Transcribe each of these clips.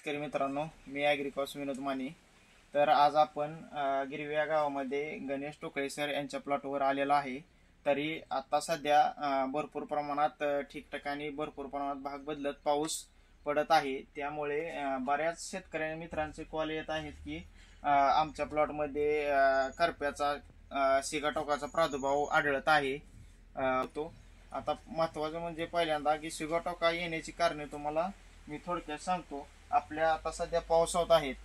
शेतकरी मित्रांनो, मी ॲग्रिकॉस विनोद माने। तर आज आपण गिरवी या गावामध्ये गणेश टोकळे सर यांच्या प्लॉटवर आलेलो आहे। तरी आता सध्या भरपूर प्रमाणात ठिकठिकाणी भरपूर प्रमाणात भाग बदलत पाऊस पडत आहे। त्यामुळे बऱ्याच शेतकरी मित्रांचे कॉल येत आहेत की आमच्या प्लॉटमध्ये करप्याचा सिगाटोकाचा प्रादुर्भाव आढळत आहे। तो आता महत्त्वाचं म्हणजे पहिल्यांदा की सिगाटोका येण्याची कारणे तुम्हाला मी थोडक्यात सांगतो। आपल्या आता सध्या पाऊस होत आहेत।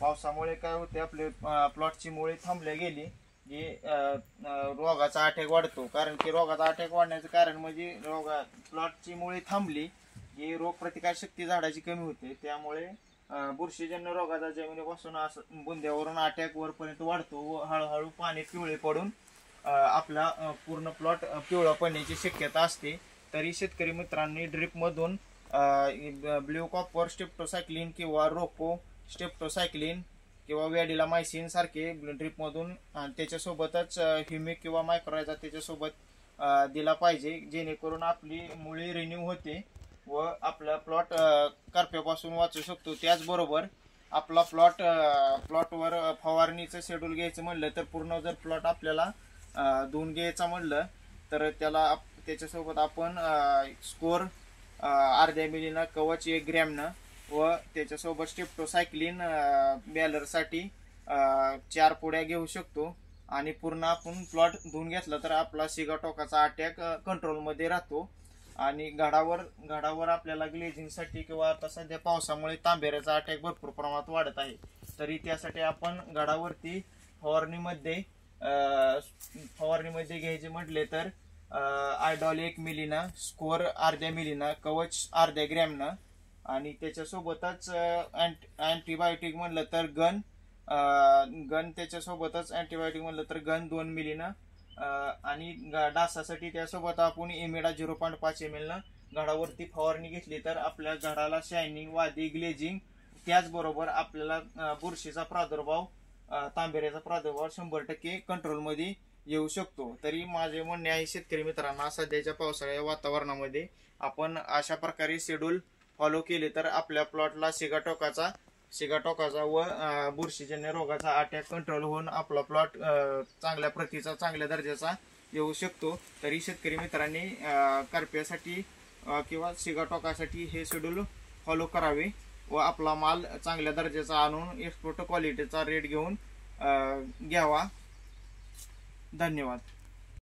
पावसामुळे काय होते, आपले प्लॉटची मुळे थांबल्या गेली की रोगाचा अटॅक वाढतो। कारण की रोगाचा अटॅक वाढण्याचं कारण म्हणजे प्लॉटची मुळे थांबली की रोगप्रतिकार शक्ती झाडाची कमी होते। त्यामुळे बुरशीजन्य रोगाचा जमिनीपासून बुंद्यावरून अटॅक वरपर्यंत वाढतो व हळूहळू पाणी पिवळे पडून आपला पूर्ण प्लॉट पिवळा पडण्याची शक्यता असते। तरी शेतकरी मित्रांनी ड्रिप मधून ब्ल्यू कॉपर स्टेप्टोसायक्लिन किंवा रोको स्टेप्टोसायक्लिन किंवा व्हॅडिलामायसिन सारखे ड्रिप मधून त्याच्यासोबतच ह्युमिक किंवा मायक्रोरायझा त्याच्यासोबत दिला पाहिजे, जेणेकरून आपली मुळी रिन्यू होते व आपला प्लॉट करप्यापासून वाचू शकतो। त्याचबरोबर आपला प्लॉटवर फवारणीचं शेड्यूल घ्यायचं म्हणलं तर पूर्ण जर प्लॉट आपल्याला धुवून घ्यायचा म्हणलं तर त्याच्यासोबत आपण स्कोर अर्ध्या मिलीनं, कवच 1 ग्रॅमनं व त्याच्यासोबत स्टेप्टोसायक्लिन बॅलरसाठी 4 पुड्या घेऊ शकतो। आणि पूर्ण आपण प्लॉट धुवून घेतला तर आपला सिगाटोकाचा अटॅक कंट्रोलमध्ये राहतो। आणि घडावर आपल्याला ग्लेजिंगसाठी किंवा आता सध्या पावसामुळे तांबेऱ्याचा अटॅक भरपूर प्रमाणात वाढत आहे। तरी त्यासाठी आपण घडावरती फवारणीमध्ये घ्यायचे म्हटले तर आयडॉल 1 मिलीनं, स्कोर अर्ध्या मिलीनं, कवच अर्ध्या ग्रॅमनं आणि त्याच्यासोबतच अँटीबायोटिक म्हणलं तर गन त्याच्यासोबतच अँटीबायोटिक म्हणलं तर गन 2 मिलीनं आणि डासासाठी त्यासोबत आपण इमिडा 0.5 ml झाडावरती फवारणी घेतली तर आपल्या झाडाला शायनिंग, वादी, ग्लेजिंग, त्याचबरोबर आपल्याला बुरशीचा प्रादुर्भाव, तांबेऱ्याचा प्रादुर्भाव 100% कंट्रोलमध्ये येऊ शकतो। तरी माझे म्हणणे आहे शेतकरी मित्रांना, सध्याच्या पावसाळ्या वातावरणामध्ये आपण अशा प्रकारे शेड्यूल फॉलो केले तर आपल्या प्लॉटला सिगाटोकाचा व बुरशीजन्य रोगाचा अटॅक कंट्रोल होऊन आपला प्लॉट चांगल्या प्रतीचा, चांगल्या दर्जाचा येऊ शकतो। तरी शेतकरी मित्रांनी करप्यासाठी किंवा सिगाटोकासाठी हे शेड्यूल फॉलो करावे व आपला माल चांगल्या दर्जाचा आणून एक्सपोर्ट क्वालिटीचा रेट घेऊन घ्यावा। धन्यवाद।